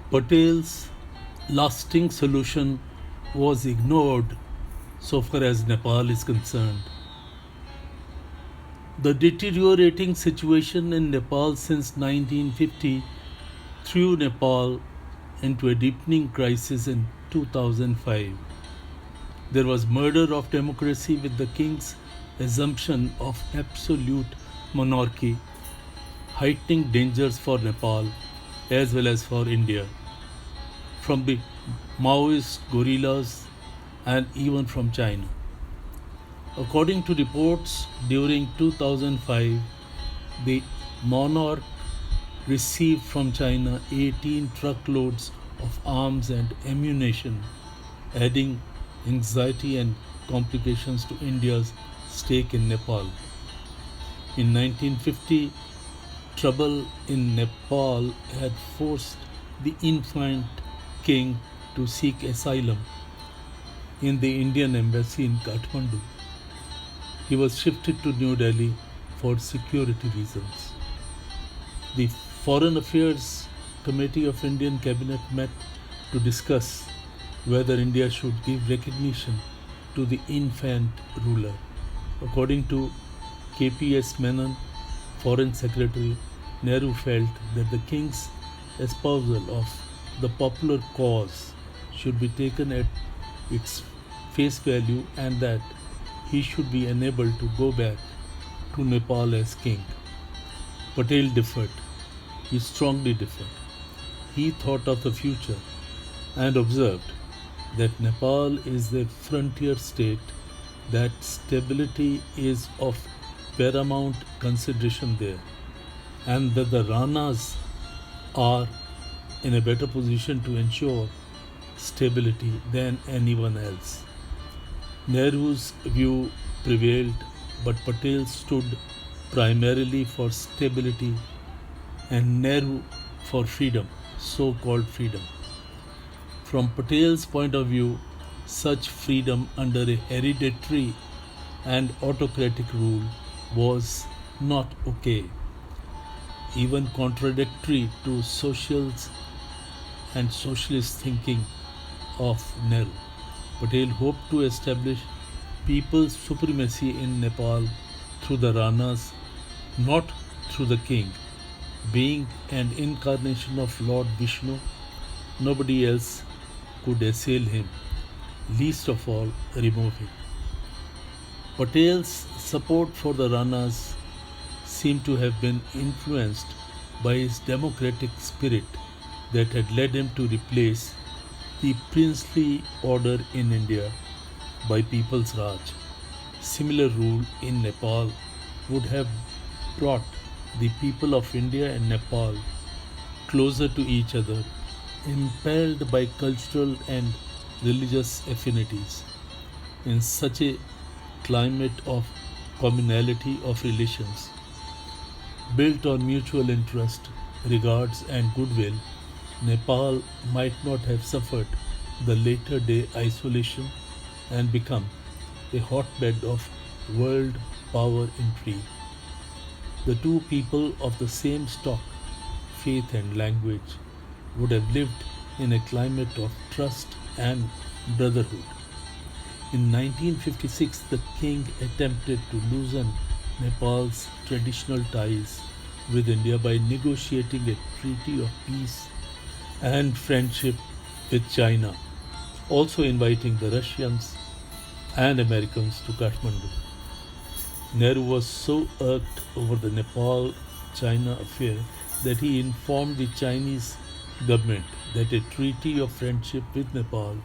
Patel's lasting solution was ignored so far as Nepal is concerned. The deteriorating situation in Nepal since 1950 threw Nepal into a deepening crisis in 2005. There was murder of democracy with the king's assumption of absolute monarchy, heightening dangers for Nepal as well as for India from the Maoist guerrillas and even from China. According to reports, during 2005, the monarch received from China 18 truckloads of arms and ammunition, adding anxiety and complications to India's stake in Nepal. In 1950, trouble in Nepal had forced the infant king to seek asylum in the Indian embassy in Kathmandu. He was shifted to New Delhi for security reasons. The Foreign Affairs Committee of Indian Cabinet met to discuss whether India should give recognition to the infant ruler. According to KPS Menon, Foreign Secretary, Nehru felt that the king's espousal of the popular cause should be taken at its face value and that he should be enabled to go back to Nepal as king. Patel differed. He strongly differed. He thought of the future and observed that Nepal is a frontier state, that stability is of paramount consideration there, and that the Ranas are in a better position to ensure stability than anyone else. Nehru's view prevailed, but Patel stood primarily for stability and Nehru for freedom, so called freedom. From Patel's point of view, such freedom under a hereditary and autocratic rule was not okay, even contradictory to socials and socialist thinking of Nehru. Patel hoped to establish people's supremacy in Nepal through the Ranas, not through the king. Being an incarnation of Lord Vishnu, nobody else could assail him, least of all remove him. Patel's support for the Ranas seemed to have been influenced by his democratic spirit that had led him to replace the princely order in India by People's Raj. Similar rule in Nepal would have brought the people of India and Nepal closer to each other, impelled by cultural and religious affinities. In such a climate of communality of relations, built on mutual interest, regards, and goodwill, Nepal might not have suffered the later day isolation and become a hotbed of world power intrigue. The two people of the same stock, faith, and language would have lived in a climate of trust and brotherhood. In 1956, the king attempted to loosen Nepal's traditional ties with India by negotiating a treaty of peace and friendship with China, also inviting the Russians and Americans to Kathmandu. Nehru was so irked over the Nepal China affair that he informed the Chinese government that a treaty of friendship with Nepal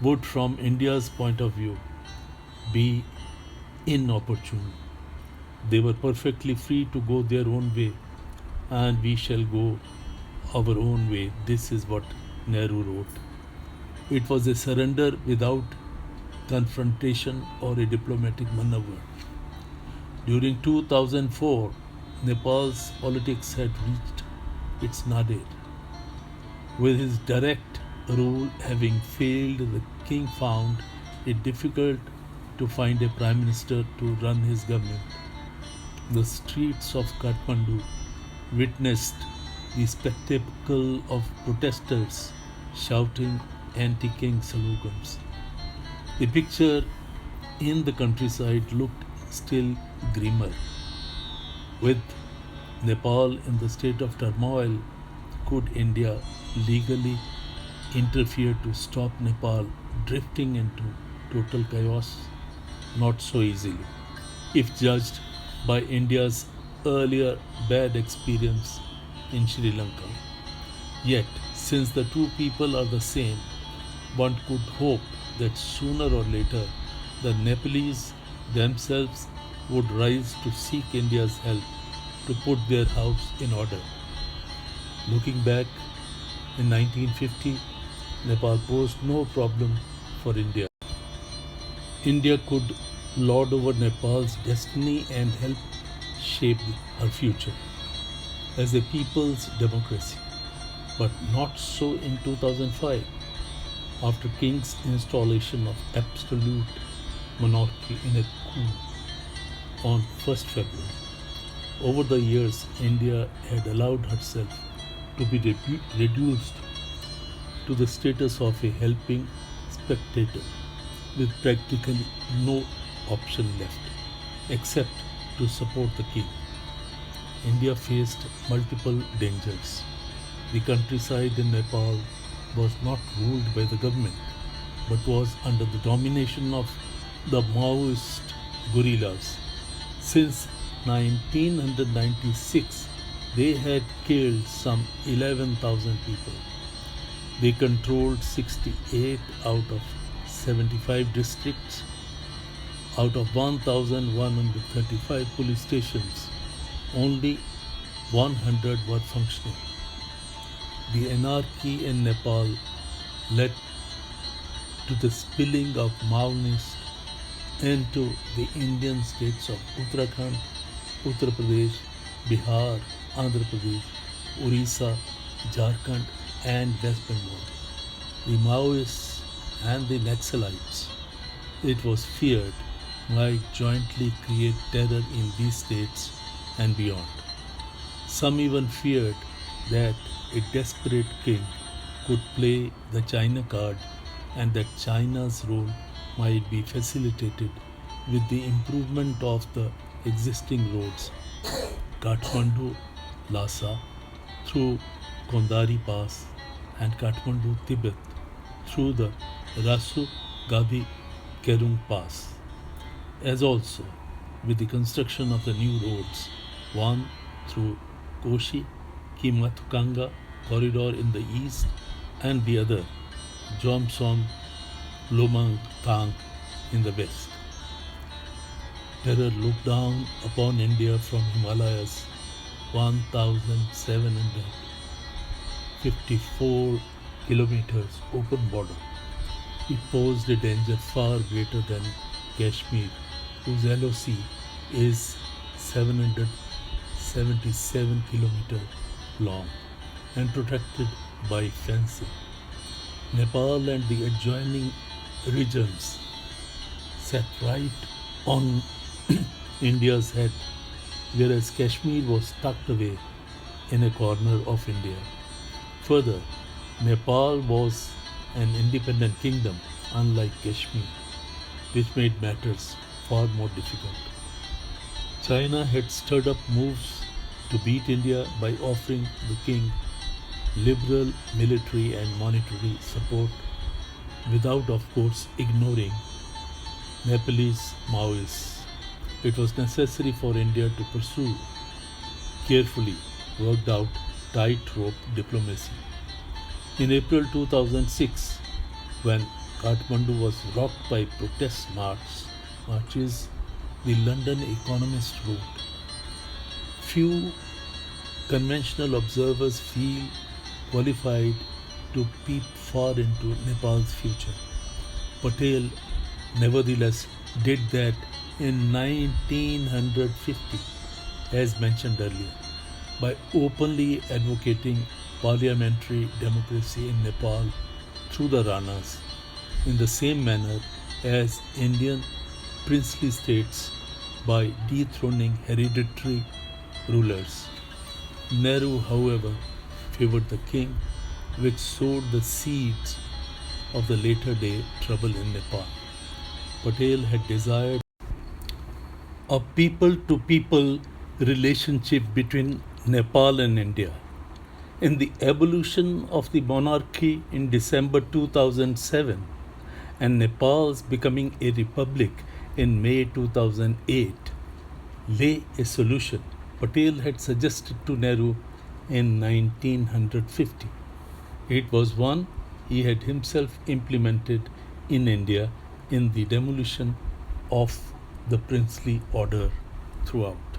would, from India's point of view, be inopportune. They were perfectly free to go their own way, and we shall go our own way. This is what Nehru wrote. It was a surrender without confrontation or a diplomatic maneuver. During 2004, Nepal's politics had reached its nadir. With his direct rule having failed, the king found it difficult to find a prime minister to run his government. The streets of Kathmandu witnessed the spectacle of protesters shouting anti-king slogans. The picture in the countryside looked still grimmer. With Nepal in the state of turmoil, could India legally interfere to stop Nepal drifting into total chaos? Not so easily. If judged by India's earlier bad experience in Sri Lanka. Yet, since the two people are the same, one could hope that sooner or later the Nepalese themselves would rise to seek India's help to put their house in order. Looking back, in 1950, Nepal posed no problem for India. India could lord over Nepal's destiny and help shape her future as a people's democracy. But not so in 2005, after King's installation of absolute monarchy in a coup on 1st February. Over the years, India had allowed herself to be reduced to the status of a helping spectator with practically no option left except to support the king. India faced multiple dangers. The countryside in Nepal was not ruled by the government but was under the domination of the Maoist guerrillas. Since 1996, they had killed some 11,000 people. They controlled 68 out of 75 districts. Out of 1,135 police stations, only 100 were functioning. The anarchy in Nepal led to the spilling of Maoists into the Indian states of Uttarakhand, Uttar Pradesh, Bihar, Andhra Pradesh, Orissa, Jharkhand, and West Bengal. The Maoists and the Naxalites, it was feared, might jointly create terror in these states and beyond. Some even feared that a desperate king could play the China card and that China's role might be facilitated with the improvement of the existing roads Kathmandu Lhasa through Kondari Pass and Kathmandu Tibet through the Rasu Gadi Kerung Pass, as also with the construction of the new roads, one through Koshi Kimathukanga corridor in the east and the other Jomsom Lomang Thang in the west. Terror looked down upon India from Himalayas 1,754 kilometers open border. It posed a danger far greater than Kashmir, whose LOC is 777 kilometers long and protected by fencing. Nepal and the adjoining regions sat right on India's head, whereas Kashmir was tucked away in a corner of India. Further, Nepal was an independent kingdom, unlike Kashmir, which made matters far more difficult. China had stirred up moves to beat India by offering the king liberal military and monetary support without, of course, ignoring Nepalese Maoists. It was necessary for India to pursue carefully worked out tightrope diplomacy. In April 2006, when Kathmandu was rocked by protest marches, the London Economist wrote, few conventional observers feel qualified to peep far into Nepal's future. Patel, nevertheless, did that in 1950, as mentioned earlier, by openly advocating parliamentary democracy in Nepal through the Ranas, in the same manner as Indian princely states by dethroning hereditary rulers. Nehru, however, favoured the king, which sowed the seeds of the later day trouble in Nepal. Patel had desired a people to people relationship between Nepal and India. In the abolition of the monarchy in December 2007 and Nepal's becoming a republic in May 2008 lay a solution Patel had suggested to Nehru in 1950. It was one he had himself implemented in India in the demolition of the princely order throughout.